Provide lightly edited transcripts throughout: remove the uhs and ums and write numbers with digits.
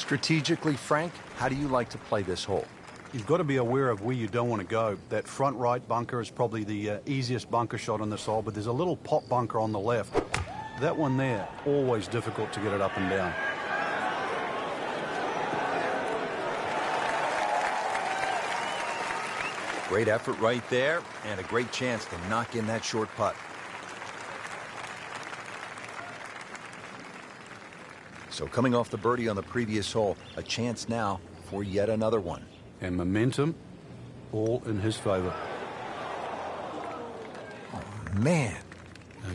Strategically, Frank, how do you like to play this hole? You've got to be aware of where you don't want to go. That front right bunker is probably the easiest bunker shot on this hole, but there's a little pop bunker on the left. That one there, always difficult to get it up and down. Great effort right there, and a great chance to knock in that short putt. So coming off the birdie on the previous hole, a chance now for yet another one. And momentum, all in his favor. Oh, man.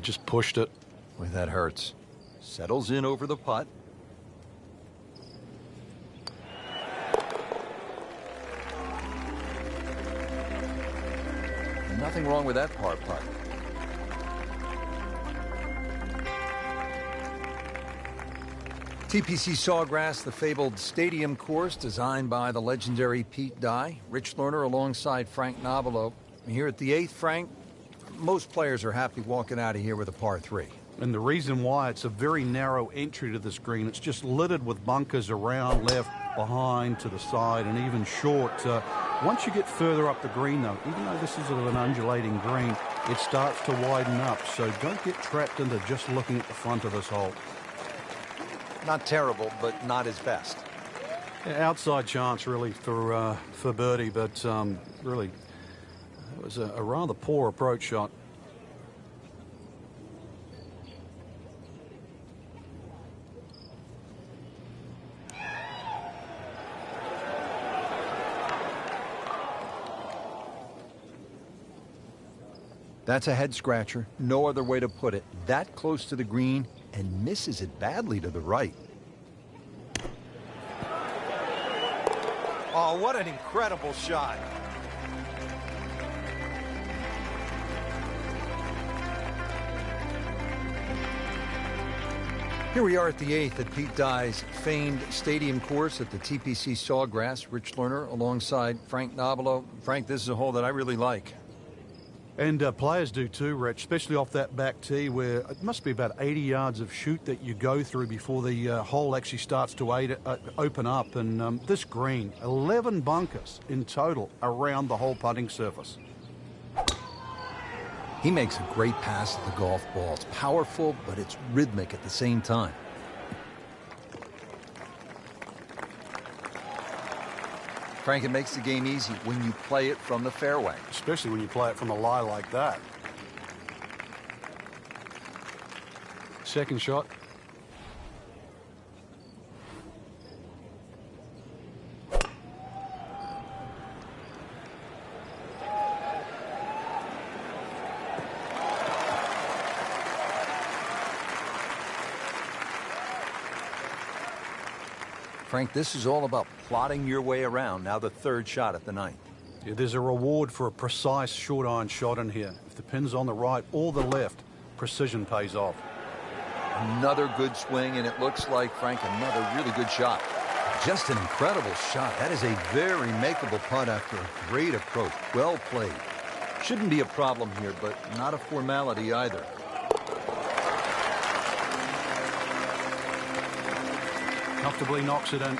Just pushed it. Boy, that hurts. Settles in over the putt. Nothing wrong with that par putt. TPC Sawgrass, the fabled stadium course designed by the legendary Pete Dye. Rich Lerner alongside Frank Nobilo. Here at the 8th, Frank, most players are happy walking out of here with a par 3. And the reason why, it's a very narrow entry to this green. It's just littered with bunkers around, left, behind, to the side, and even short. Once you get further up the green, though, even though this is sort of an undulating green, it starts to widen up. So don't get trapped into just looking at the front of this hole. Not terrible, but not his best. Yeah, outside chance, really, for birdie, but really, it was a rather poor approach shot. That's a head scratcher. No other way to put it. That close to the green and misses it badly to the right. Oh, what an incredible shot. Here we are at the 8th at Pete Dye's famed stadium course at the TPC Sawgrass. Rich Lerner alongside Frank Nobilo. Frank, this is a hole that I really like. And players do too, Rich, especially off that back tee where it must be about 80 yards of shoot that you go through before the hole actually starts to open up. And this green, 11 bunkers in total around the whole putting surface. He makes a great pass at the golf ball. It's powerful, but it's rhythmic at the same time. Frank, it makes the game easy when you play it from the fairway. Especially when you play it from a lie like that. Second shot. Frank, this is all about plotting your way around. Now the third shot at the 9th. Yeah, there's a reward for a precise short iron shot in here. If the pin's on the right or the left, precision pays off. Another good swing, and it looks like, Frank, another really good shot. Just an incredible shot. That is a very makeable putt after a great approach. Well played. Shouldn't be a problem here, but not a formality either. Comfortably knocks it in.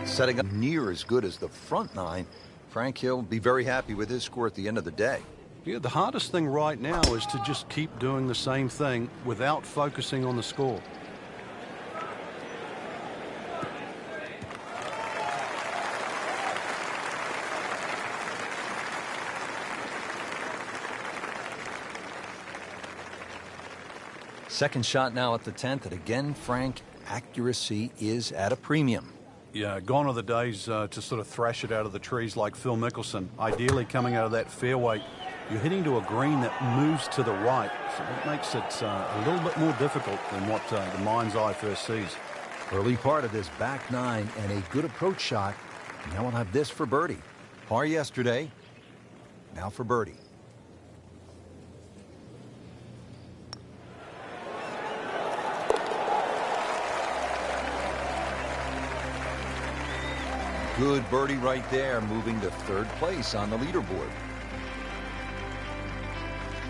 Setting up near as good as the front 9, Frank Hill will be very happy with his score at the end of the day. Yeah, the hardest thing right now is to just keep doing the same thing without focusing on the score. Second shot now at the 10th, and again, Frank, accuracy is at a premium. Yeah, gone are the days to sort of thrash it out of the trees like Phil Mickelson. Ideally, coming out of that fairway, you're hitting to a green that moves to the right, so that makes it a little bit more difficult than what the mind's eye first sees. Early part of this back 9 and a good approach shot. Now we'll have this for birdie. Par yesterday, now for birdie. Good birdie right there, moving to third place on the leaderboard.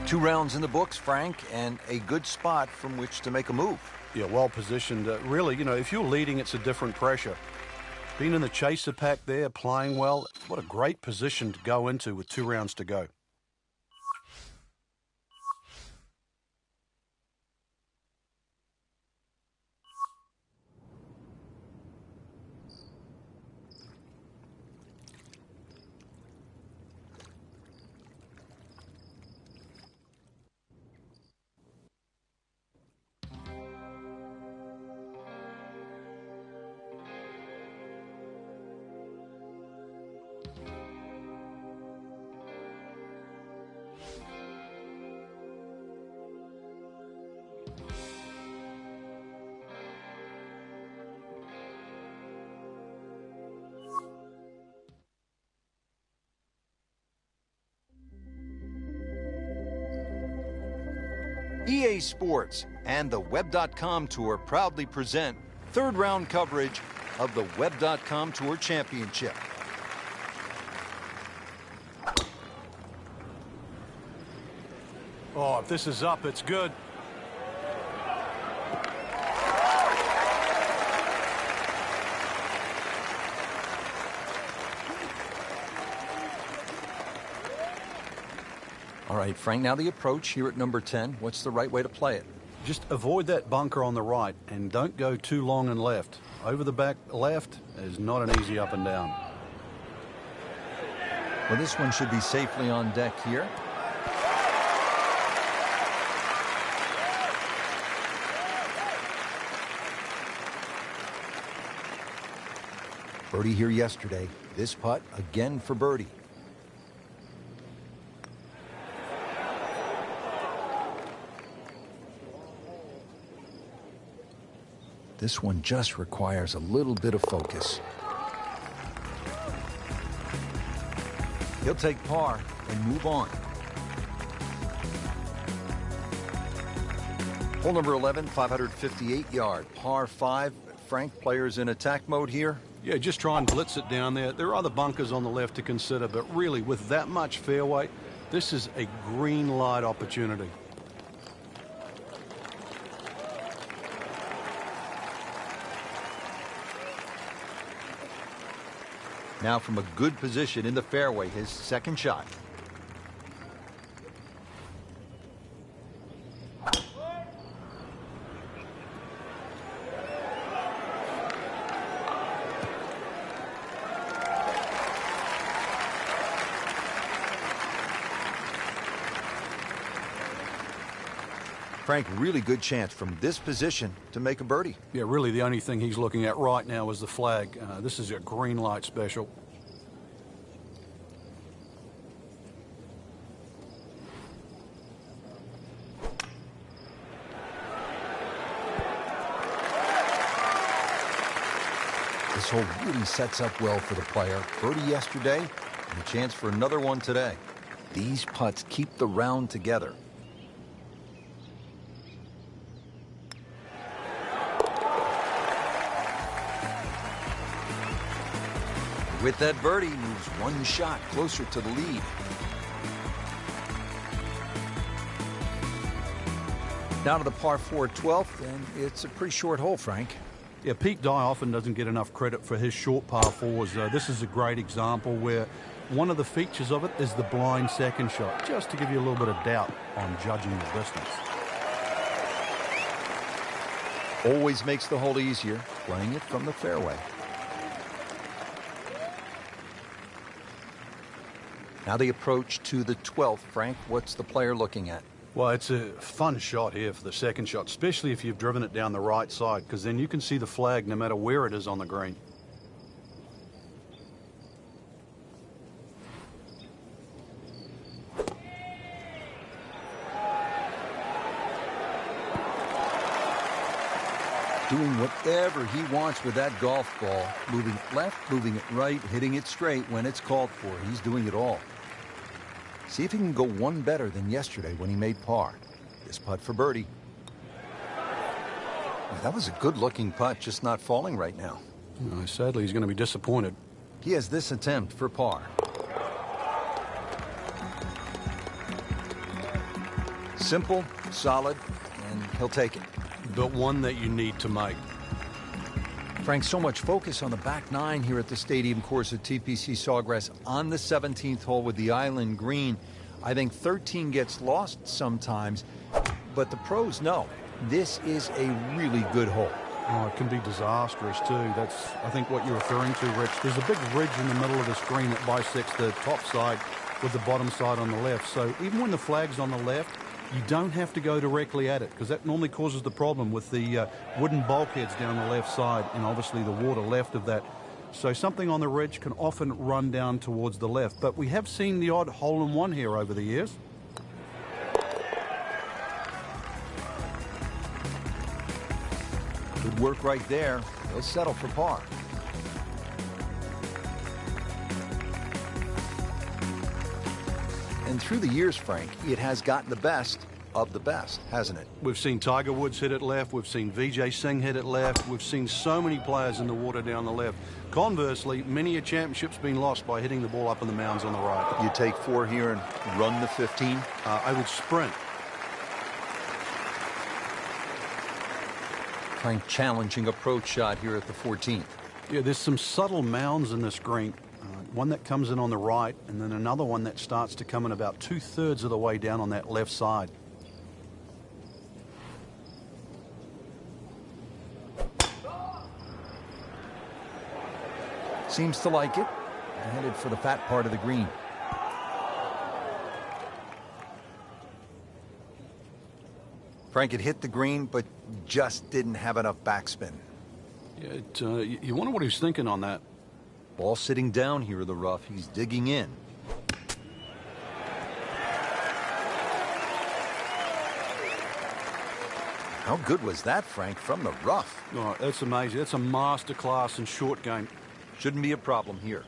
2 rounds in the books, Frank, and a good spot from which to make a move. Yeah, well positioned. Really, if you're leading, it's a different pressure. Being in the chaser pack there, playing well, what a great position to go into with 2 rounds to go. EA Sports and the Web.com Tour proudly present third round coverage of the Web.com Tour Championship. Oh, if this is up, it's good. All right, Frank, now the approach here at number 10. What's the right way to play it? Just avoid that bunker on the right and don't go too long and left. Over the back left is not an easy up and down. Well, this one should be safely on deck here. Birdie here yesterday. This putt again for birdie. This one just requires a little bit of focus. He'll take par and move on. Hole number 11, 558 yard, par 5. Frank, players in attack mode here. Yeah, just try and blitz it down there. There are other bunkers on the left to consider, but really with that much fairway, this is a green light opportunity. Now from a good position in the fairway, his second shot. Frank, really good chance from this position to make a birdie. Yeah, really the only thing he's looking at right now is the flag. This is a green light special. This hole really sets up well for the player. Birdie yesterday and a chance for another one today. These putts keep the round together. With that birdie, moves one shot closer to the lead. Down to the par 4 12th, and it's a pretty short hole, Frank. Yeah, Pete Dye often doesn't get enough credit for his short par 4s. This is a great example where one of the features of it is the blind second shot, just to give you a little bit of doubt on judging the distance. Always makes the hole easier, playing it from the fairway. Now the approach to the 12th, Frank. What's the player looking at? Well, it's a fun shot here for the second shot, especially if you've driven it down the right side, because then you can see the flag no matter where it is on the green. Doing whatever he wants with that golf ball. Moving it left, moving it right, hitting it straight when it's called for. He's doing it all. See if he can go one better than yesterday when he made par. This putt for birdie. Well, that was a good-looking putt, just not falling right now. Sadly, he's going to be disappointed. He has this attempt for par. Simple, solid, and he'll take it. But one that you need to make. Frank, so much focus on the back nine here at the stadium course at TPC Sawgrass on the 17th hole with the island green. I think 13 gets lost sometimes, but the pros know this is a really good hole. Oh, it can be disastrous too. That's, I think, what you're referring to, Rich. There's a big ridge in the middle of the screen that bisects the top side with the bottom side on the left. So even when the flag's on the left, you don't have to go directly at it, because that normally causes the problem with the wooden bulkheads down the left side and obviously the water left of that. So something on the ridge can often run down towards the left. But we have seen the odd hole-in-one here over the years. Good work right there. He'll settle for par. And through the years, Frank, it has gotten the best of the best, hasn't it? We've seen Tiger Woods hit it left. We've seen Vijay Singh hit it left. We've seen so many players in the water down the left. Conversely, many a championship's been lost by hitting the ball up in the mounds on the right. You take 4 here and run the 15? I would sprint. Frank, challenging approach shot here at the 14th. Yeah, there's some subtle mounds in this green. One that comes in on the right, and then another one that starts to come in about 2/3 of the way down on that left side. Seems to like it. Headed for the fat part of the green. Frank had hit the green, but just didn't have enough backspin. Yeah, you wonder what he's thinking on that. Ball sitting down here in the rough. He's digging in. How good was that, Frank, from the rough? Oh, that's amazing. That's a master class in short game. Shouldn't be a problem here.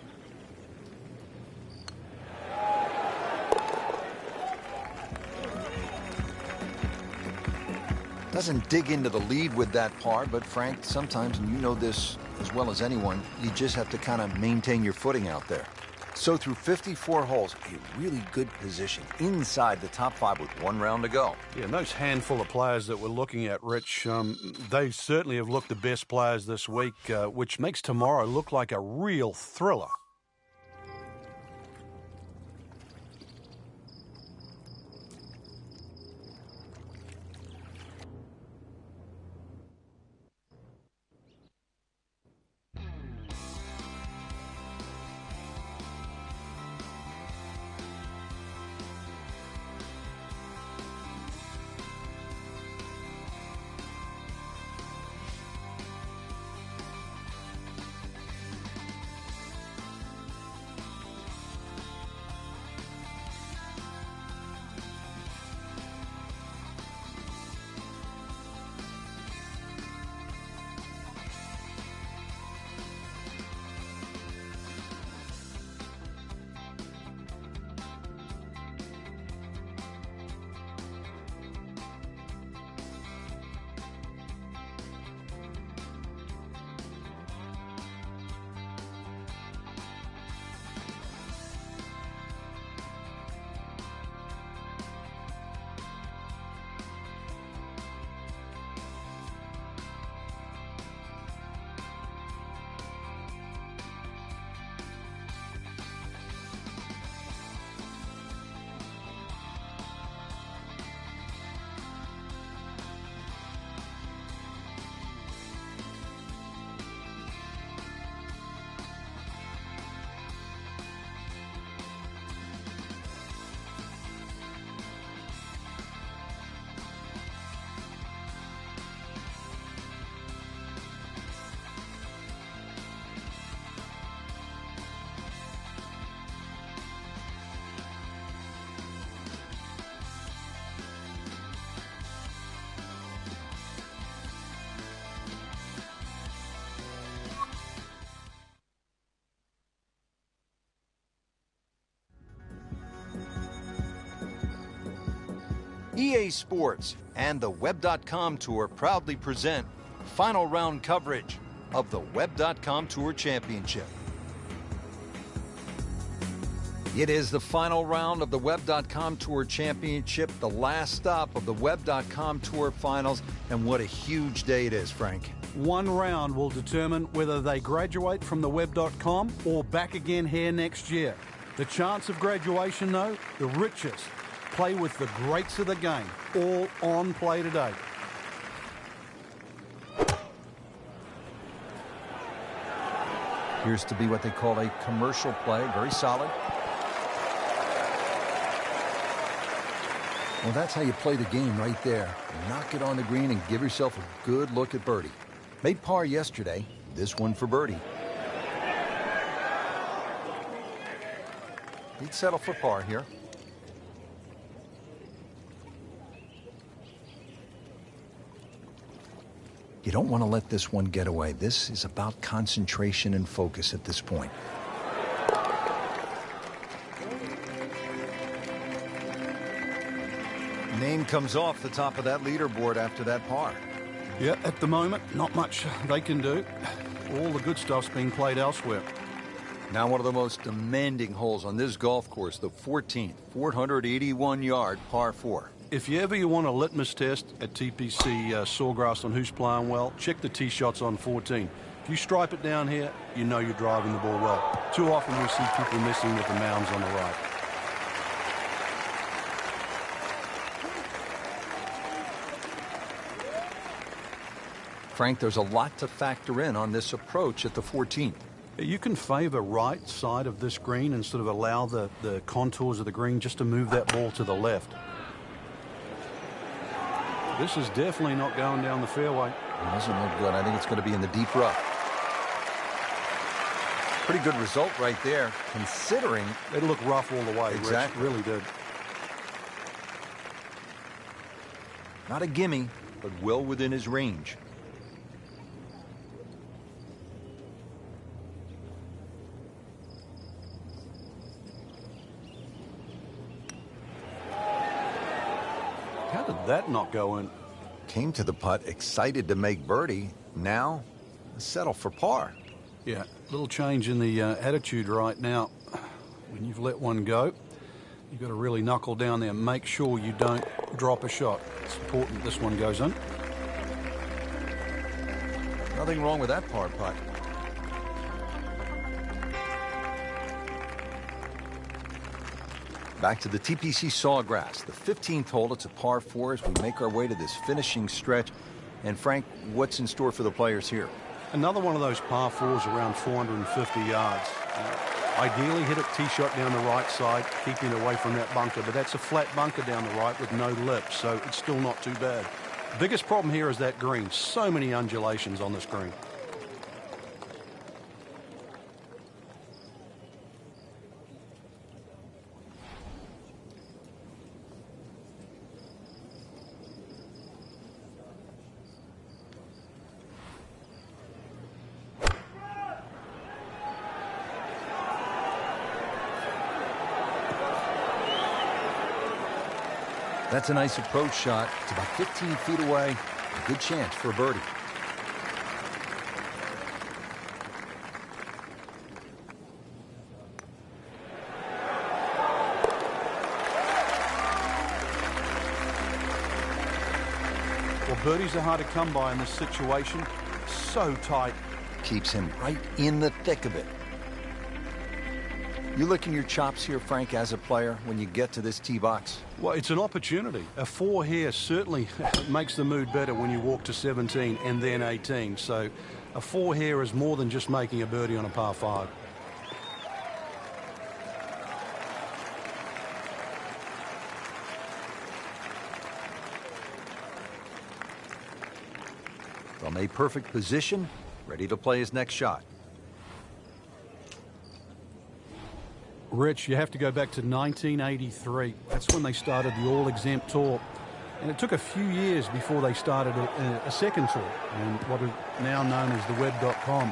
Doesn't dig into the lead with that par, but Frank, sometimes, and you know this as well as anyone, you just have to kind of maintain your footing out there. So through 54 holes, a really good position inside the top 5 with 1 round to go. Yeah, and those handful of players that we're looking at, Rich, they certainly have looked the best players this week, which makes tomorrow look like a real thriller. EA Sports and the Web.com Tour proudly present final round coverage of the Web.com Tour Championship. It is the final round of the Web.com Tour Championship, the last stop of the Web.com Tour Finals, and what a huge day it is, Frank. One round will determine whether they graduate from the Web.com or back again here next year. The chance of graduation, though, the richest. Play with the greats of the game, all on play today. Appears to be what they call a commercial play, very solid. Well, that's how you play the game right there. Knock it on the green and give yourself a good look at birdie. Made par yesterday, this one for birdie. He'd settle for par here. You don't want to let this one get away. This is about concentration and focus at this point. Name comes off the top of that leaderboard after that par. Yeah, at the moment, not much they can do. All the good stuff's being played elsewhere. Now one of the most demanding holes on this golf course, the 14th, 481-yard par 4. If you want a litmus test at TPC Sawgrass on who's playing well, check the tee shots on 14. If you stripe it down here, you know you're driving the ball well. Too often we see people missing with the mounds on the right. Frank, there's a lot to factor in on this approach at the 14th. You can favor right side of this green and sort of allow the contours of the green just to move that ball to the left. This is definitely not going down the fairway. It doesn't look good. I think it's going to be in the deep rough. Pretty good result right there, considering... It looked rough all the way. Exactly. Rich, really did. Not a gimme, but well within his range. How did that not go in? Came to the putt, excited to make birdie. Now, settle for par. Yeah, little change in the attitude right now. When you've let one go, you've got to really knuckle down there and make sure you don't drop a shot. It's important this one goes in. Nothing wrong with that par putt. Back to the TPC Sawgrass, the 15th hole. It's a par 4 as we make our way to this finishing stretch. And Frank, what's in store for the players here? Another one of those par 4s around 450 yards. Ideally hit a tee shot down the right side, keeping away from that bunker. But that's a flat bunker down the right with no lip, so it's still not too bad. Biggest problem here is that green. So many undulations on this green. That's a nice approach shot. It's about 15 feet away. A good chance for a birdie. Well, birdies are hard to come by in this situation. So tight. Keeps him right in the thick of it. You licking your chops here, Frank, as a player, when you get to this tee box? Well, it's an opportunity. A 4 here certainly makes the mood better when you walk to 17 and then 18. So a 4 here is more than just making a birdie on a par 5. From a perfect position, ready to play his next shot. Rich, you have to go back to 1983. That's when they started the all-exempt tour. And it took a few years before they started a second tour, and what is now known as the Web.com.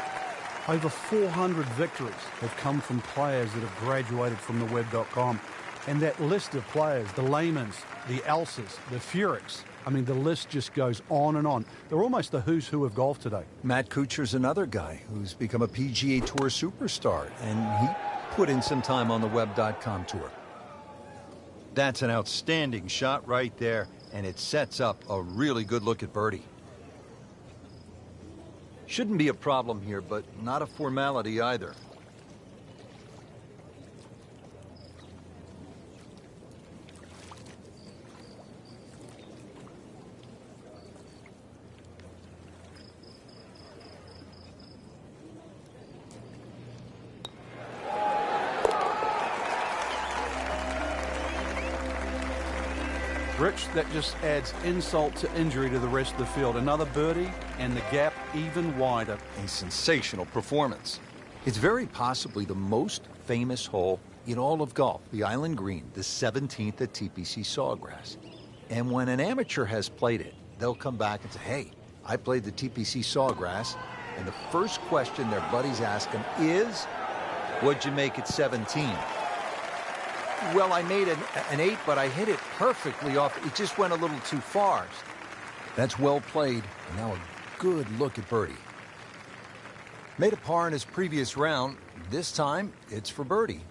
Over 400 victories have come from players that have graduated from the Web.com. And that list of players, the Leymans, the Elsers, the Furiks, I mean, the list just goes on and on. They're almost the who's who of golf today. Matt Kuchar's another guy who's become a PGA Tour superstar, and he put in some time on the web.com tour. That's an outstanding shot right there, and it sets up a really good look at birdie. Shouldn't be a problem here, but not a formality either. Rich, that just adds insult to injury to the rest of the field. Another birdie, and the gap even wider. A sensational performance. It's very possibly the most famous hole in all of golf, the Island Green, the 17th at TPC Sawgrass. And when an amateur has played it, they'll come back and say, hey, I played the TPC Sawgrass, and the first question their buddies ask them is, what'd you make at 17? Well, I made an 8, but I hit it perfectly off. It just went a little too far. That's well played. Now a good look at birdie. Made a par in his previous round. This time, it's for birdie.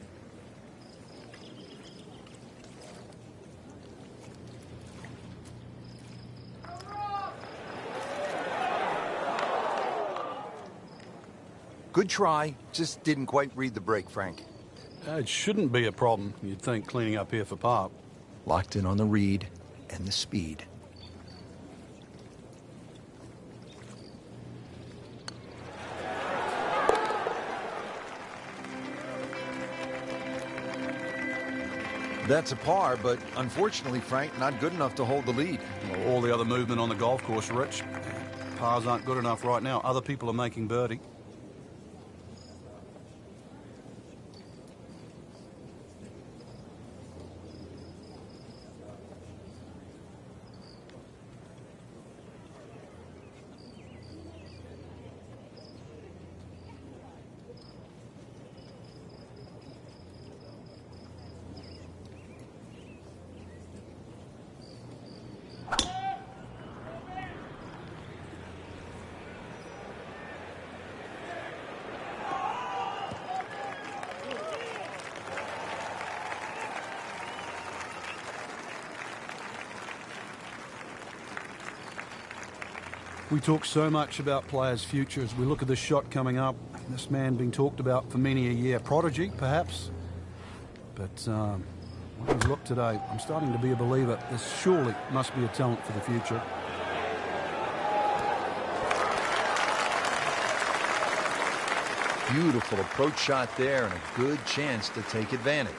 Good try. Just didn't quite read the break, Frank. It shouldn't be a problem, you'd think, cleaning up here for par. Locked in on the read and the speed. That's a par, but unfortunately, Frank, not good enough to hold the lead. Well, all the other movement on the golf course, Rich. Pars aren't good enough right now. Other people are making birdie. We talk so much about players' futures. We look at this shot coming up. This man being talked about for many a year. Prodigy, perhaps. But when I look today, I'm starting to be a believer. This surely must be a talent for the future. Beautiful approach shot there and a good chance to take advantage.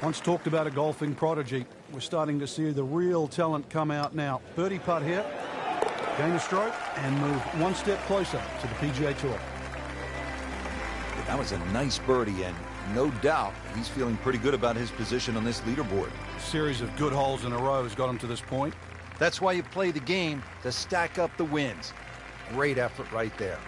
Once talked about a golfing prodigy. We're starting to see the real talent come out now. Birdie putt here. Gain a stroke and move one step closer to the PGA Tour. That was a nice birdie, and no doubt he's feeling pretty good about his position on this leaderboard. A series of good holes in a row has got him to this point. That's why you play the game, to stack up the wins. Great effort right there.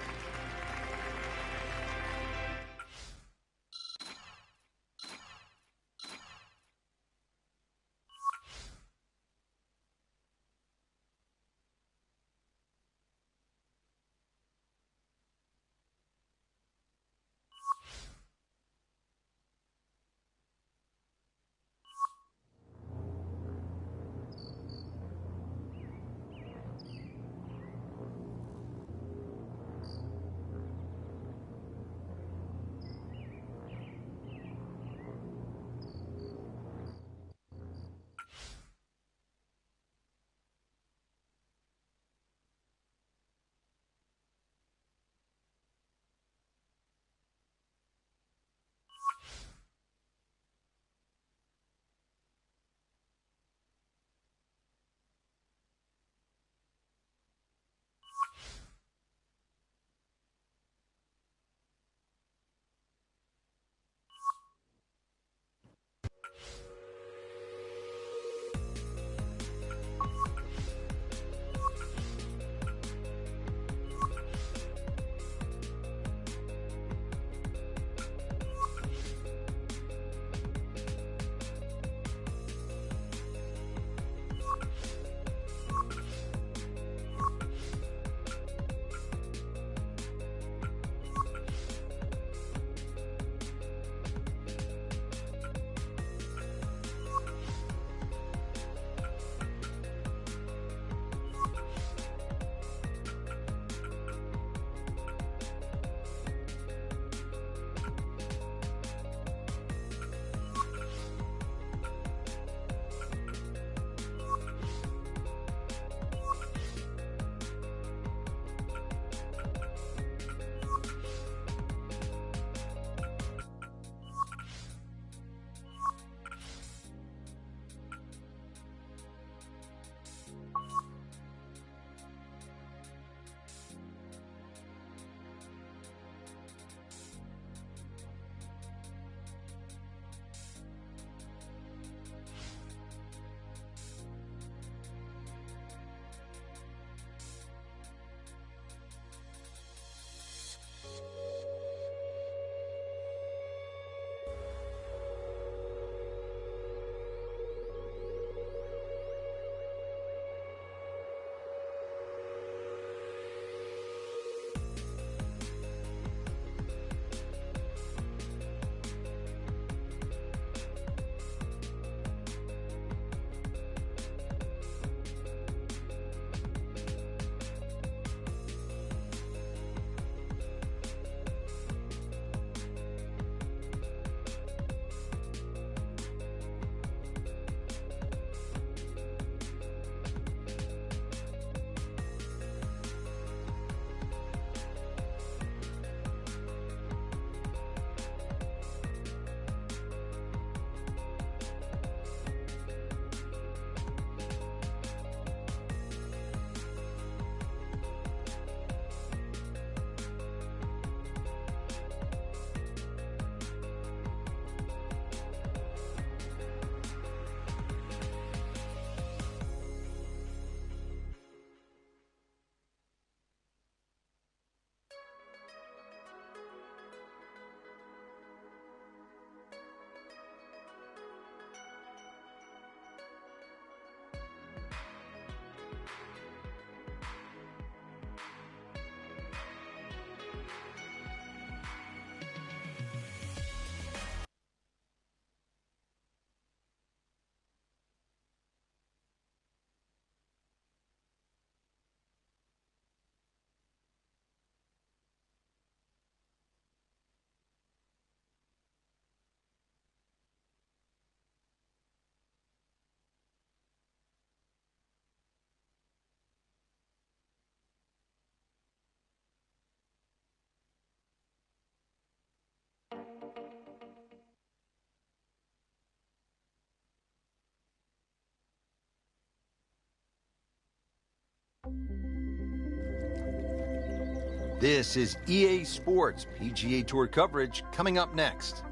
This is EA Sports PGA Tour coverage coming up next.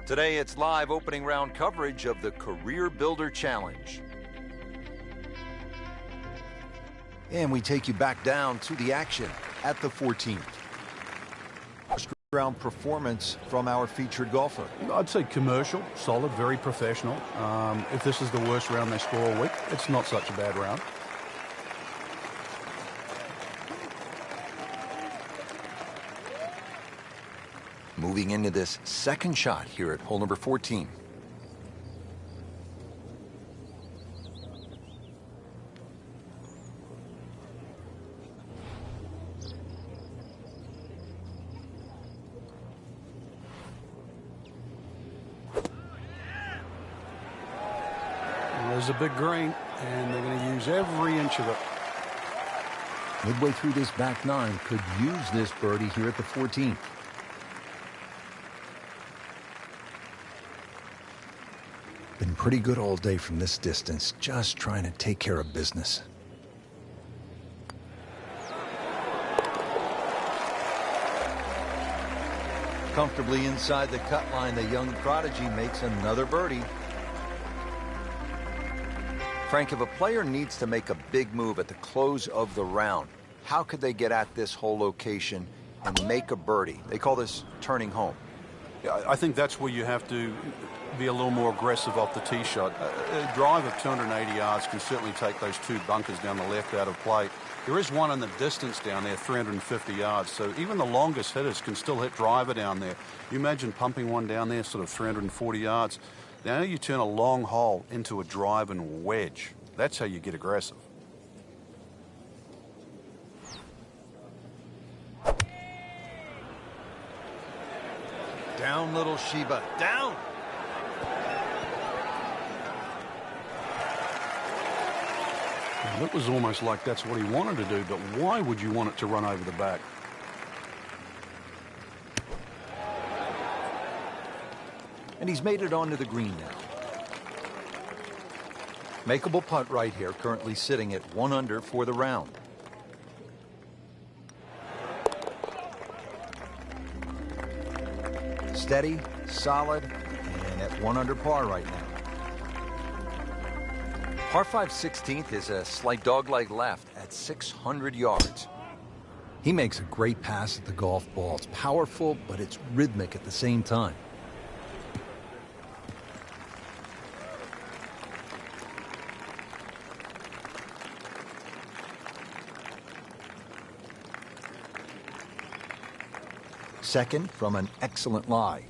Today it's live opening round coverage of the Career Builder Challenge. And we take you back down to the action at the 14th. Round performance from our featured golfer. I'd say commercial, solid, very professional. If this is the worst round they score all week, it's not such a bad round. Moving into this second shot here at hole number 14. There's a big green, and they're going to use every inch of it. Midway through this back nine, could use this birdie here at the 14th. Been pretty good all day from this distance, just trying to take care of business. Comfortably inside the cut line, the young prodigy makes another birdie. Frank, if a player needs to make a big move at the close of the round, how could they get at this whole location and make a birdie? They call this turning home. Yeah, I think that's where you have to be a little more aggressive off the tee shot. A drive of 280 yards can certainly take those two bunkers down the left out of play. There is one in the distance down there, 350 yards, so even the longest hitters can still hit driver down there. You imagine pumping one down there, sort of 340 yards. Now you turn a long hole into a drive and wedge. That's how you get aggressive. Down, little Sheba. Down! Well, it was almost like that's what he wanted to do, but why would you want it to run over the back? And he's made it onto the green now. Makeable putt right here, currently sitting at 1 under for the round. Steady, solid, and at 1 under par right now. Par 5 16th is a slight dog-leg left at 600 yards. He makes a great pass at the golf ball. It's powerful, but it's rhythmic at the same time. Second from an excellent lie.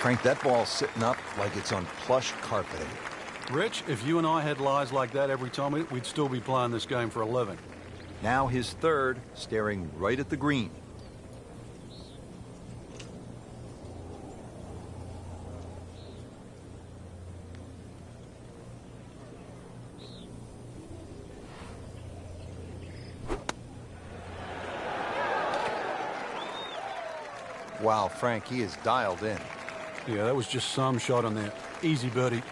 Frank, that ball's sitting up like it's on plush carpeting. Rich, if you and I had lies like that every time, we'd still be playing this game for a living. Now his third, staring right at the green. Wow, Frank, he is dialed in. Yeah, that was just some shot on there. Easy birdie.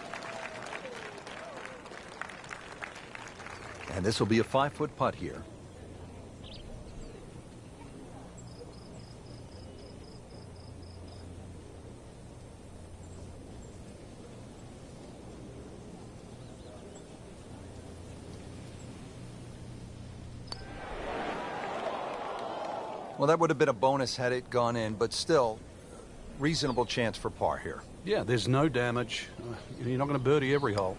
And this will be a 5-foot putt here. Well, that would have been a bonus had it gone in, but still, reasonable chance for par here. Yeah, there's no damage. You're not going to birdie every hole.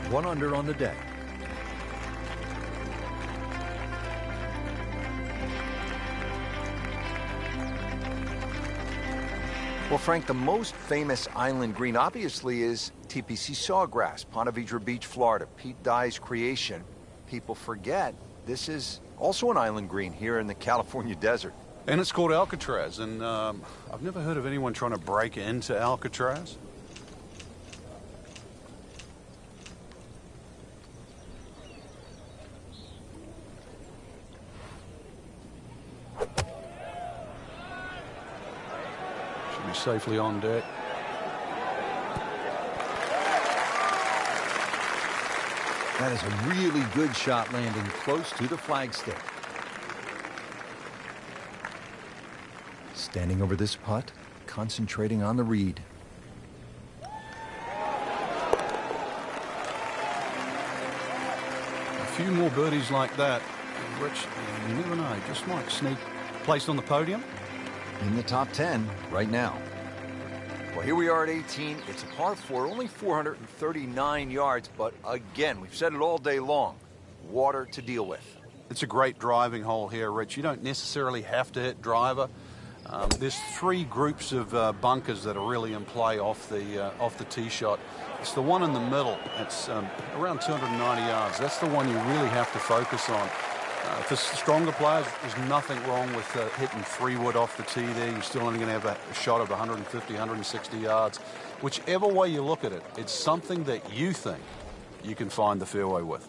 1 under on the day. Well, Frank, the most famous island green obviously is TPC Sawgrass, Ponte Vedra Beach, Florida. Pete Dye's creation. People forget this is also an island green here in the California desert. And it's called Alcatraz, and I've never heard of anyone trying to break into Alcatraz. Should be safely on deck. That is a really good shot, landing close to the flagstick. Standing over this putt, concentrating on the read. A few more birdies like that, Rich, you never know, just might sneak placed on the podium. In the top 10 right now. Well, here we are at 18. It's a par 4, only 439 yards, but again, we've said it all day long, water to deal with. It's a great driving hole here, Rich. You don't necessarily have to hit driver. There's three groups of bunkers that are really in play off the tee shot. It's the one in the middle. It's around 290 yards. That's the one you really have to focus on. For stronger players, there's nothing wrong with hitting 3-wood off the tee there. You're still only going to have a shot of 150, 160 yards. Whichever way you look at it, it's something that you think you can find the fairway with.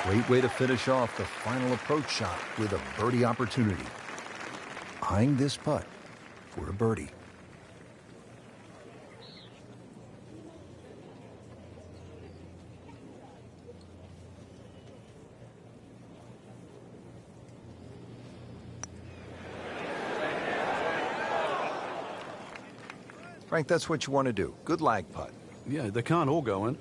Great way to finish off the final approach shot with a birdie opportunity. Eyeing this putt for a birdie. Frank, that's what you want to do. Good lag putt. Yeah, they can't all go in.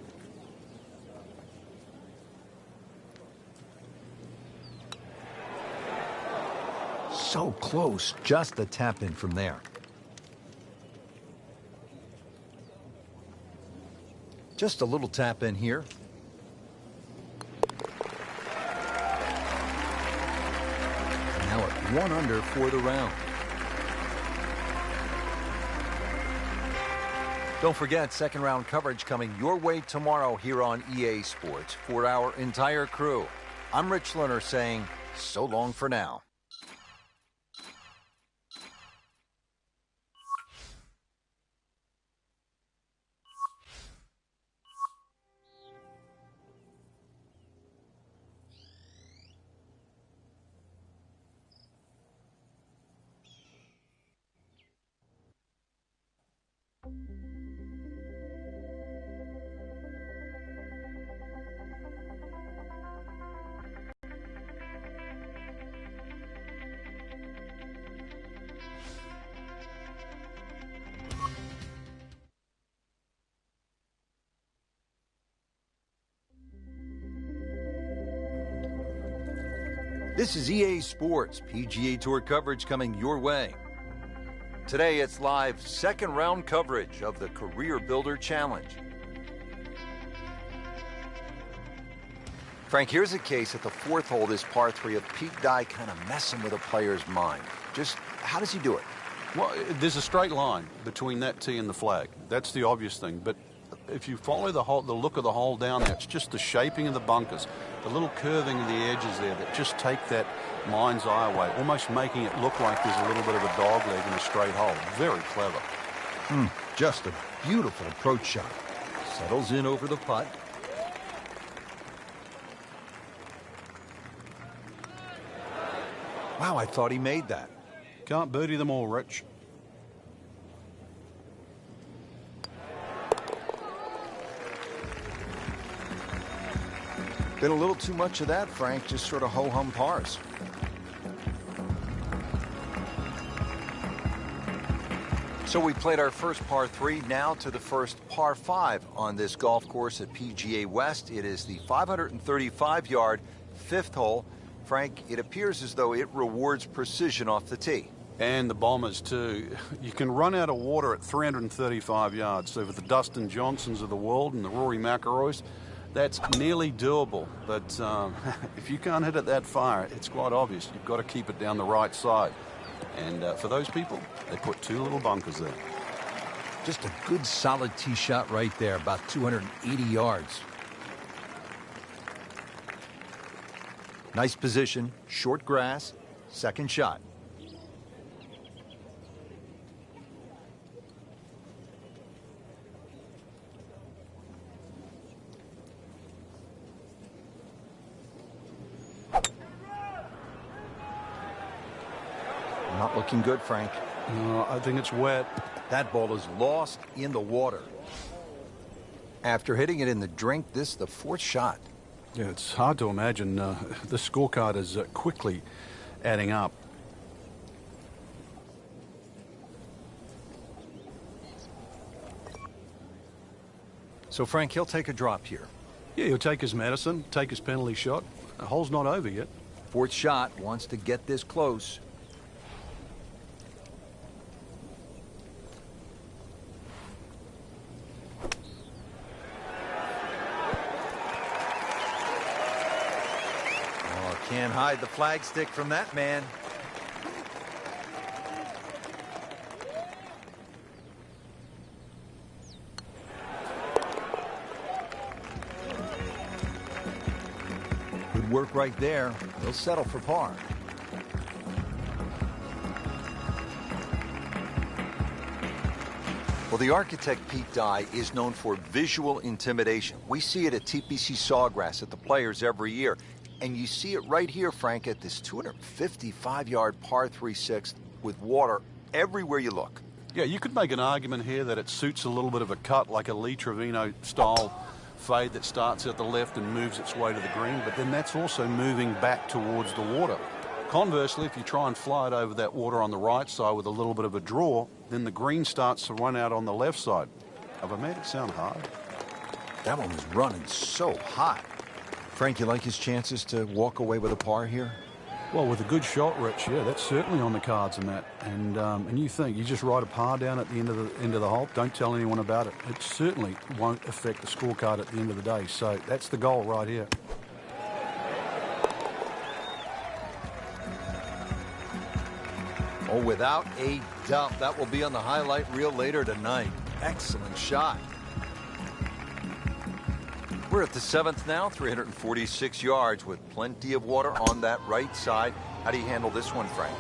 So close, just a tap in from there. Just a little tap in here. Now at 1 under for the round. Don't forget, second round coverage coming your way tomorrow here on EA Sports. For our entire crew, I'm Rich Lerner saying so long for now. This is EA Sports PGA Tour coverage coming your way. Today it's live second round coverage of the Career Builder Challenge. Frank, here's a case at the fourth hole, this par 3 of Pete Dye kind of messing with a player's mind. Just how does he do it? Well, there's a straight line between that tee and the flag. That's the obvious thing. But if you follow the look of the hole down there, it's just the shaping of the bunkers, the little curving of the edges there that just take that mind's eye away, almost making it look like there's a little bit of a dog leg in a straight hole. Very clever. Just a beautiful approach shot. Settles in over the putt. Wow, I thought he made that. Can't birdie them all, Rich. Been a little too much of that, Frank, just sort of ho-hum pars. So we played our first par 3, now to the first par 5 on this golf course at PGA West. It is the 535-yard fifth hole. Frank, it appears as though it rewards precision off the tee. And the bombers, too. You can run out of water at 335 yards. So for the Dustin Johnsons of the world and the Rory McIlroys, that's nearly doable. But if you can't hit it that far, it's quite obvious. You've got to keep it down the right side. And for those people, they put 2 little bunkers there. Just a good solid tee shot right there, about 280 yards. Nice position, short grass, second shot. Not looking good, Frank. I think it's wet. That ball is lost in the water. After hitting it in the drink, this is the 4th shot. Yeah, it's hard to imagine. The scorecard is quickly adding up. So, Frank, he'll take a drop here. Yeah, he'll take his medicine, take his penalty shot. The hole's not over yet. 4th shot, wants to get this close. Can't hide the flagstick from that man. Good work right there. He'll settle for par. Well, the architect Pete Dye is known for visual intimidation. We see it at TPC Sawgrass at the Players every year. And you see it right here, Frank, at this 255-yard par 3/6 with water everywhere you look. Yeah, you could make an argument here that it suits a little bit of a cut, like a Lee Trevino-style fade that starts at the left and moves its way to the green, but then that's also moving back towards the water. Conversely, if you try and fly it over that water on the right side with a little bit of a draw, then the green starts to run out on the left side. Have I made it sound hard? That one was running so hot. Frank, you like his chances to walk away with a par here? Well, with a good shot, Rich, yeah, that's certainly on the cards in that. And you think you just write a par down at the end of the hole, don't tell anyone about it. It certainly won't affect the scorecard at the end of the day. So that's the goal right here. Oh, without a doubt, that will be on the highlight reel later tonight. Excellent shot. We're at the 7th now, 346 yards with plenty of water on that right side. How do you handle this one, Frank?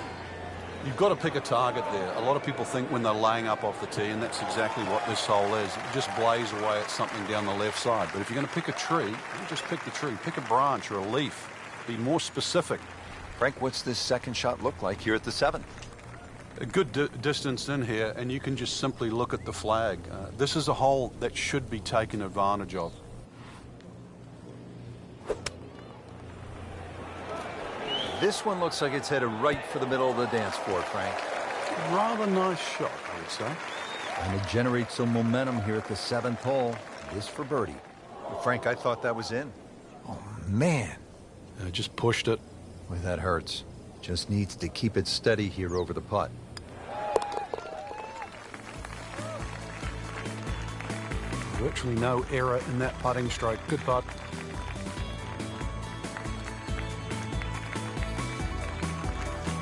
You've got to pick a target there. A lot of people think when they're laying up off the tee, and that's exactly what this hole is. It just blaze away at something down the left side. But if you're going to pick a tree, don't just pick the tree. Pick a branch or a leaf. Be more specific. Frank, what's this second shot look like here at the 7th? A good distance in here, and you can just simply look at the flag. This is a hole that should be taken advantage of. This one looks like it's headed right for the middle of the dance floor, Frank. Rather nice shot, I would say. Trying to generate some momentum here at the 7th hole. This for birdie. Well, Frank, I thought that was in. Oh, man. Just pushed it. Boy, that hurts. Just needs to keep it steady here over the putt. Virtually no error in that putting stroke. Good putt.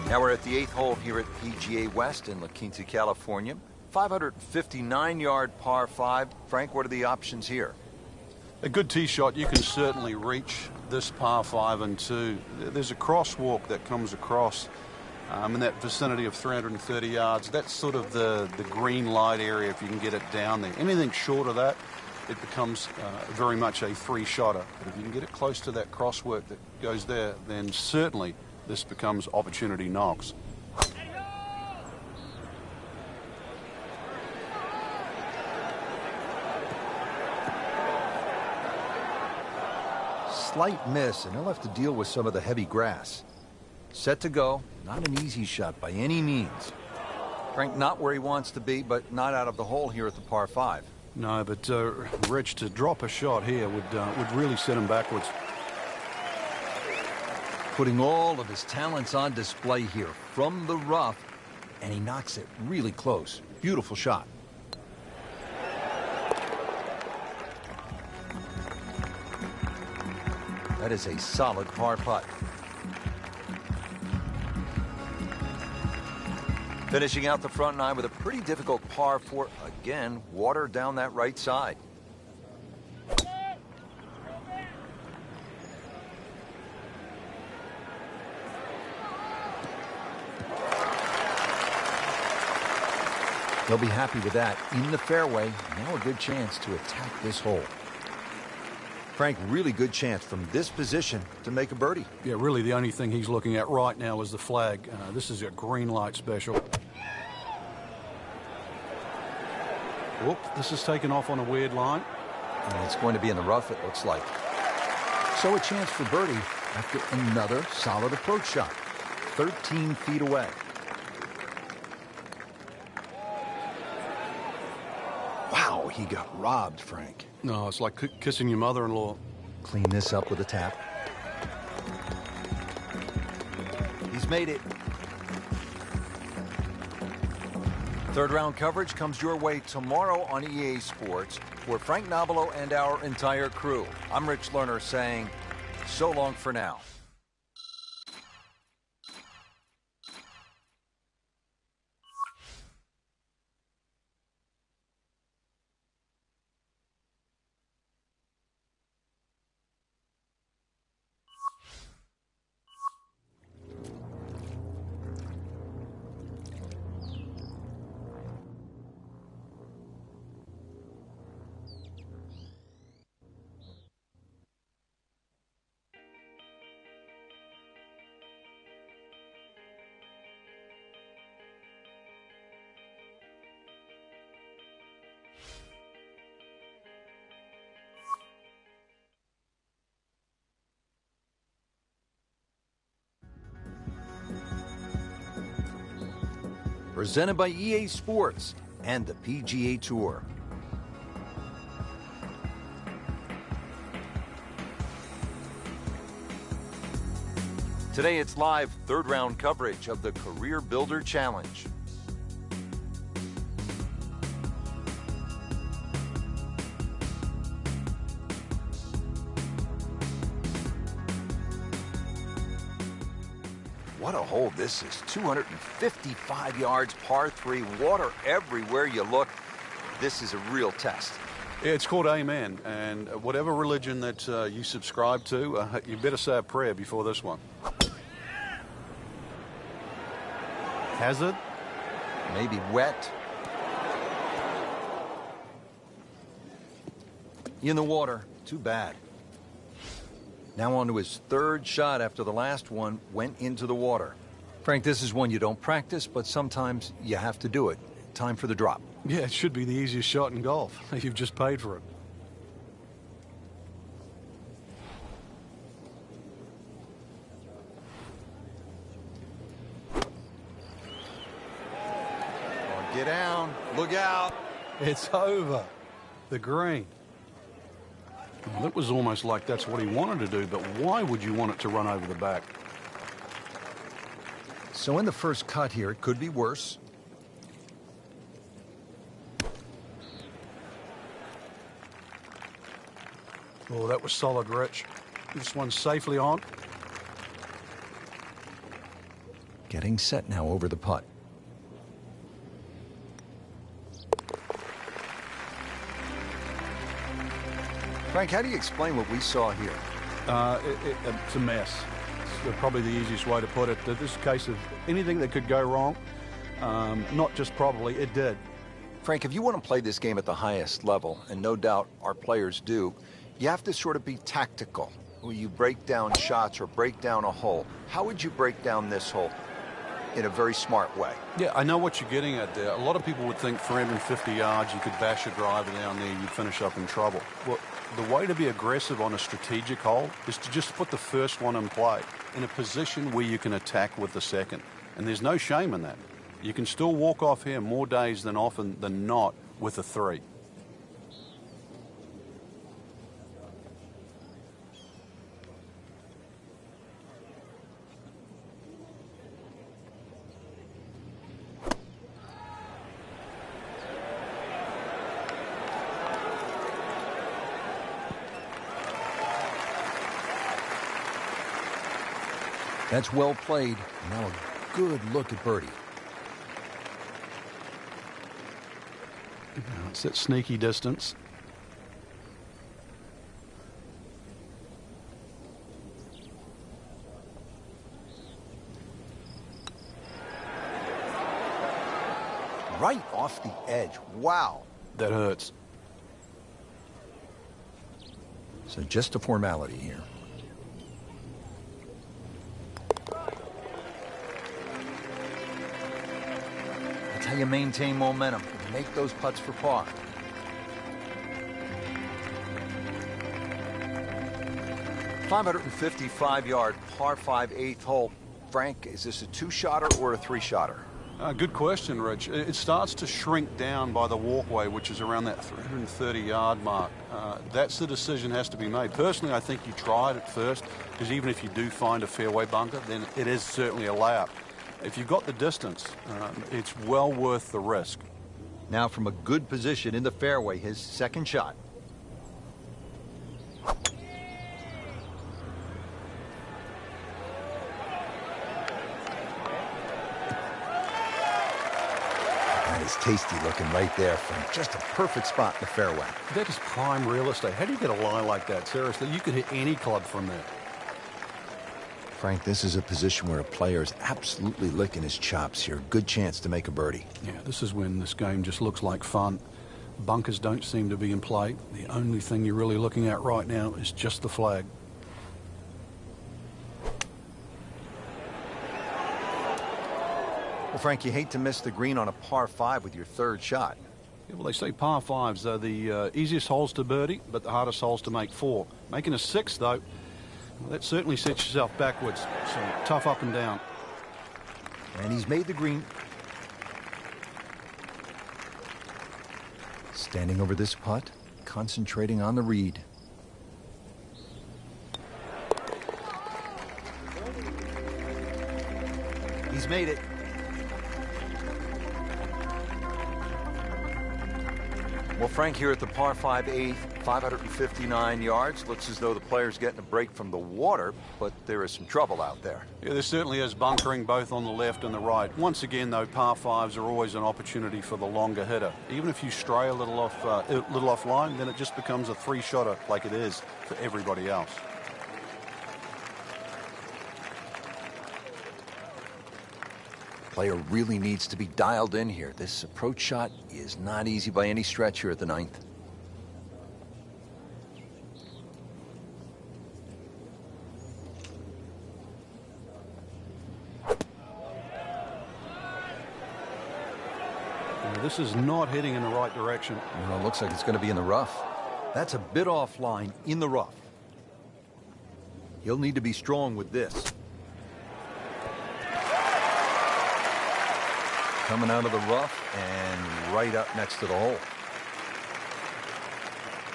Now we're at the 8th hole here at PGA West in La Quinta, California. 559-yard par 5. Frank, what are the options here? A good tee shot, you can certainly reach this par 5 and 2. There's a crosswalk that comes across in that vicinity of 330 yards. That's sort of the green light area if you can get it down there. Anything short of that, it becomes very much a three-shotter. But if you can get it close to that crosswalk that goes there, then certainly this becomes opportunity knocks. Slight miss, and he'll have to deal with some of the heavy grass. Set to go. Not an easy shot by any means. Frank, not where he wants to be, but not out of the hole here at the par 5. No, but Rich, to drop a shot here would really set him backwards. Putting all of his talents on display here from the rough, and he knocks it really close. Beautiful shot. That is a solid par putt. Finishing out the front nine with a pretty difficult par four. Again, water down that right side. He'll be happy with that. In the fairway, now a good chance to attack this hole. Frank, really good chance from this position to make a birdie. Yeah, really the only thing he's looking at right now is the flag. This is a green light special. Whoop, this is taken off on a weird line. And it's going to be in the rough, it looks like. So a chance for birdie after another solid approach shot. 13 feet away. Wow, he got robbed, Frank. No, it's like kissing your mother-in-law. Clean this up with a tap. He's made it. Third round coverage comes your way tomorrow on EA Sports. For Frank Nobilo and our entire crew, I'm Rich Lerner saying so long for now. Presented by EA Sports and the PGA Tour. Today it's live third round coverage of the Career Builder Challenge. What a hole this is. 255 yards, par 3, water everywhere you look. This is a real test. It's called Amen, and whatever religion that you subscribe to, you better say a prayer before this one. Hazard? Maybe wet. In the water. Too bad. Now on to his third shot after the last one went into the water. Frank, this is one you don't practice, but sometimes you have to do it. Time for the drop. Yeah, it should be the easiest shot in golf. You've just paid for it. Oh, get down. Look out. It's over. The green. Well, it was almost like that's what he wanted to do, but why would you want it to run over the back? So in the first cut here, it could be worse. Oh, that was solid, Rich. This one's safely on. Getting set now over the putt. Frank, how do you explain what we saw here? It's a mess. It's probably the easiest way to put it. This is a case of anything that could go wrong. Not just probably, it did. Frank, if you want to play this game at the highest level, and no doubt our players do, you have to sort of be tactical. When you break down shots or break down a hole, how would you break down this hole in a very smart way? Yeah, I know what you're getting at there. A lot of people would think 350 yards, you could bash a driver down there, you'd finish up in trouble. Well, the way to be aggressive on a strategic hole is to just put the first one in play in a position where you can attack with the second. And there's no shame in that. You can still walk off here more days than often than not with a 3. That's well played. Now a good look at birdie. It's that sneaky distance. Right off the edge. Wow. That hurts. So just a formality here. That's how you maintain momentum. Make those putts for par. .555-yard par 5 eighth hole. Frank, is this a two-shotter or a three-shotter? Good question, Rich. It starts to shrink down by the walkway, which is around that 330-yard mark. That's the decision has to be made. Personally, I think you try it at first, because even if you do find a fairway bunker, then it is certainly a layup. If you've got the distance, it's well worth the risk. Now from a good position in the fairway, his second shot. That is tasty looking right there, Frank. Just a perfect spot in the fairway. That is prime real estate. How do you get a lie like that? Seriously, you could hit any club from there. Frank, this is a position where a player is absolutely licking his chops here. Good chance to make a birdie. Yeah, this is when this game just looks like fun. Bunkers don't seem to be in play. The only thing you're really looking at right now is just the flag. Well, Frank, you hate to miss the green on a par 5 with your third shot. Yeah, well, they say par 5s are the easiest holes to birdie, but the hardest holes to make 4. Making a 6, though, well, that certainly sets yourself backwards. So tough up and down. And he's made the green. Standing over this putt, concentrating on the read. He's made it. Well, Frank, here at the par 5 8th, 559 yards. Looks as though the player's getting a break from the water, but there is some trouble out there. Yeah, there certainly is bunkering both on the left and the right. Once again, though, par 5s are always an opportunity for the longer hitter. Even if you stray a little offline, then it just becomes a three-shotter like it is for everybody else. Player really needs to be dialed in here. This approach shot is not easy by any stretch here at the 9th. This is not heading in the right direction. Well, it looks like it's going to be in the rough. That's a bit offline in the rough. He'll need to be strong with this. Coming out of the rough and right up next to the hole.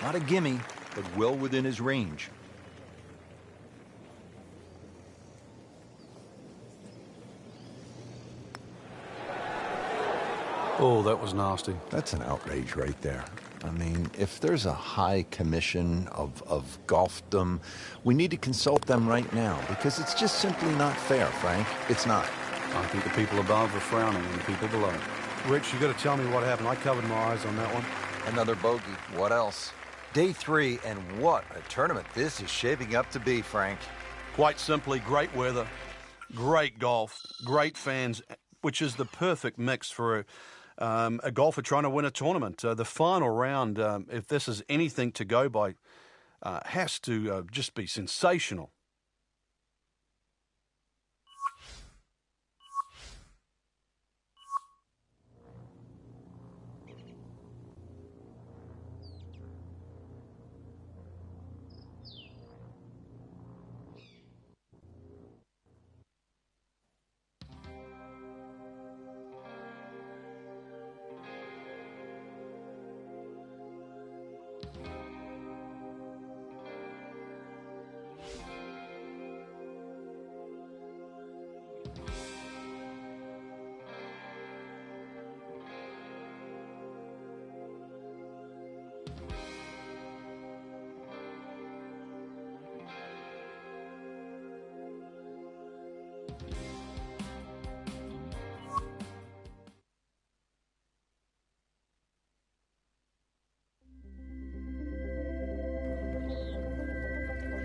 Not a gimme, but well within his range. Oh, that was nasty. That's an outrage right there. I mean, if there's a high commission of golfdom, we need to consult them right now, because it's just simply not fair, Frank. It's not. I think the people above are frowning and the people below. Rich, you got to tell me what happened. I covered my eyes on that one. Another bogey. What else? Day 3, and what a tournament this is shaping up to be, Frank. Quite simply, great weather, great golf, great fans, which is the perfect mix for a golfer trying to win a tournament. The final round, if this is anything to go by, has to just be sensational.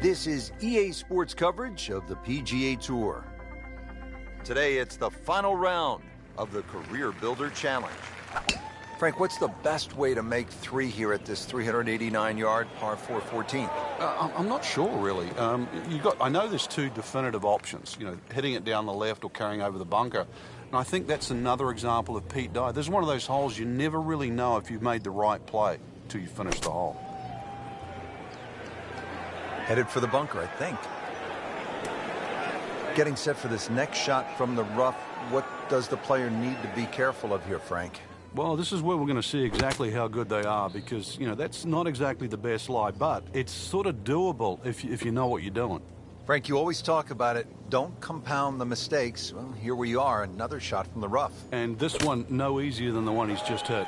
This is EA Sports coverage of the PGA Tour. Today, it's the final round of the Career Builder Challenge. Frank, what's the best way to make three here at this 389-yard par 4 14? I'm not sure, really. I know there's two definitive options, hitting it down the left or carrying over the bunker. And I think that's another example of Pete Dye. There's one of those holes you never really know if you've made the right play till you finish the hole. Headed for the bunker, I think. Getting set for this next shot from the rough. What does the player need to be careful of here, Frank? Well, this is where we're going to see exactly how good they are because, that's not exactly the best lie, but it's sort of doable if you know what you're doing. Frank, you always talk about it. Don't compound the mistakes. Well, here we are, another shot from the rough. And this one, no easier than the one he's just hit.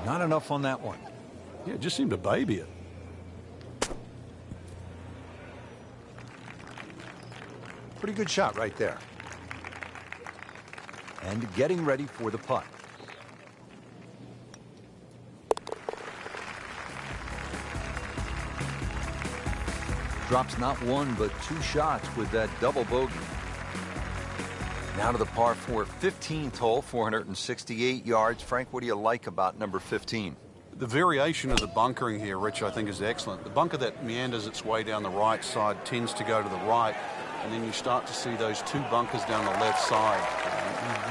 Not enough on that one. Yeah, it just seemed to baby it. Pretty good shot right there. And getting ready for the putt. Drops not one, but two shots with that double bogey. Now to the par 4 15th hole, 468 yards. Frank, what do you like about number 15? The variation of the bunkering here, Rich, I think is excellent. The bunker that meanders its way down the right side tends to go to the right, and then you start to see those two bunkers down the left side.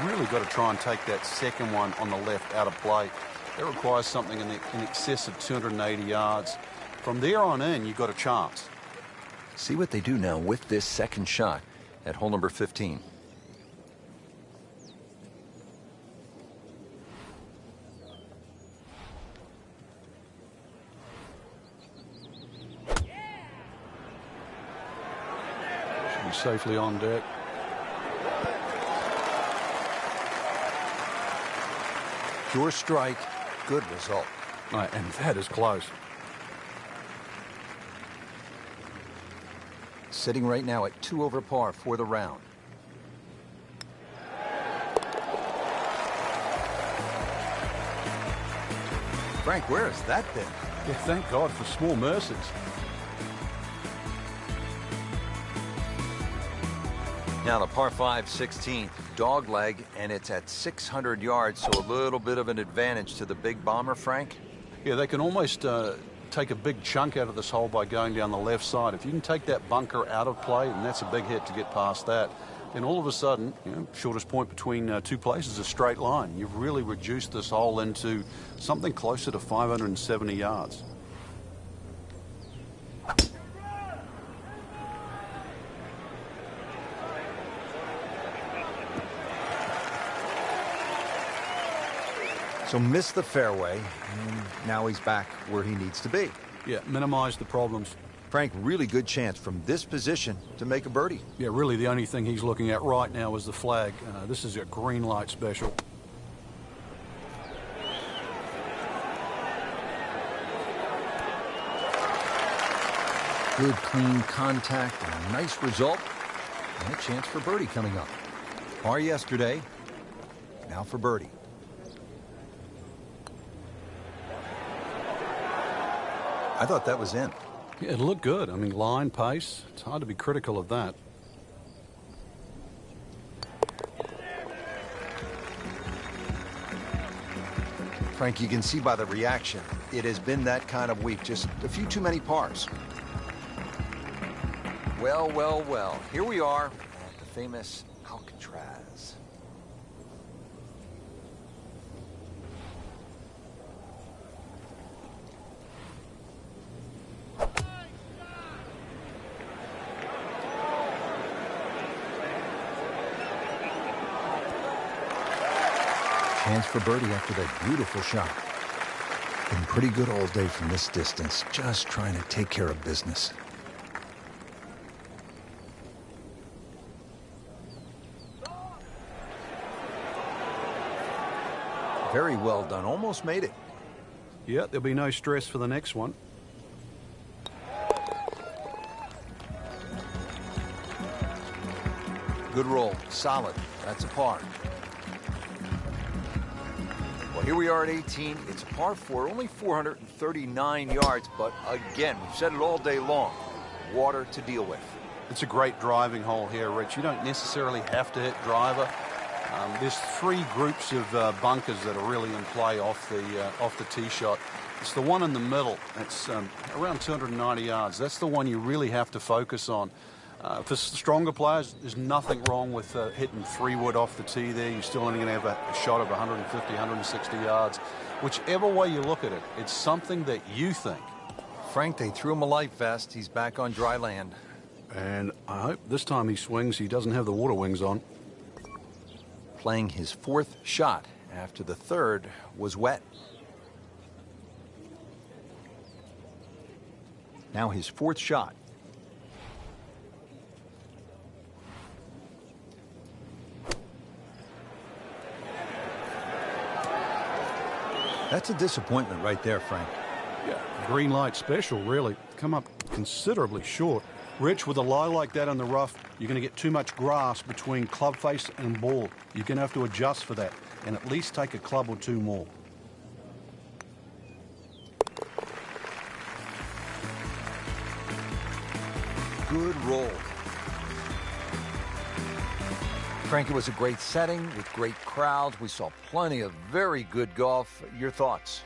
You've really got to try and take that second one on the left out of play. That requires something in excess of 280 yards. From there on in, you've got a chance. See what they do now with this second shot at hole number 15. Should be safely on deck. Pure strike, good result. Right, and that is close. Sitting right now at 2 over par for the round. Frank, where has that been? Yeah, thank God for small mercies. Now the par 5 16th, dog leg, and it's at 600 yards, so a little bit of an advantage to the big bomber, Frank. Yeah, they can almost take a big chunk out of this hole by going down the left side. If you can take that bunker out of play, and that's a big hit to get past that, then all of a sudden, shortest point between two places is a straight line. You've really reduced this hole into something closer to 570 yards. So missed the fairway, and now he's back where he needs to be. Yeah, minimize the problems. Frank, really good chance from this position to make a birdie. Yeah, really the only thing he's looking at right now is the flag. This is a green light special. Good, clean contact, and a nice result. And a chance for birdie coming up. Par yesterday, now for birdie. I thought that was in. Yeah, it looked good. I mean, line, pace. It's hard to be critical of that. Frank, you can see by the reaction, it has been that kind of week. Just a few too many pars. Well, well, well. Here we are at the famous Alcatraz. Chance for birdie after that beautiful shot. Been pretty good all day from this distance, just trying to take care of business. Very well done, almost made it. Yeah, there'll be no stress for the next one. Good roll, solid, that's a par. Well, here we are at 18. It's a par 4, only 439 yards, but again, we've said it all day long. water to deal with. It's a great driving hole here, Rich. You don't necessarily have to hit driver. There's three groups of bunkers that are really in play off the tee shot. It's the one in the middle. It's around 290 yards. That's the one you really have to focus on. For stronger players, there's nothing wrong with hitting 3-wood off the tee there. You're still only going to have a shot of 150, 160 yards. Whichever way you look at it, it's something that you think. Frank, they threw him a life vest. He's back on dry land. And I hope this time he swings, he doesn't have the water wings on. Playing his fourth shot after the third was wet. Now his fourth shot. That's a disappointment right there, Frank. Yeah, green light special, really. Come up considerably short. Rich, with a lie like that in the rough, you're going to get too much grass between club face and ball. You're going to have to adjust for that and at least take a club or two more. Good roll. Frank, it was a great setting with great crowds. We saw plenty of very good golf. Your thoughts?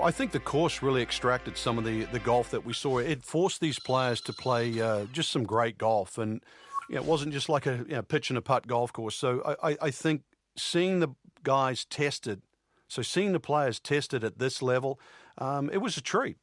I think the course really extracted some of the golf that we saw. It forced these players to play just some great golf. And it wasn't just like a pitch and a putt golf course. So I think seeing the guys tested, seeing the players tested at this level, it was a treat.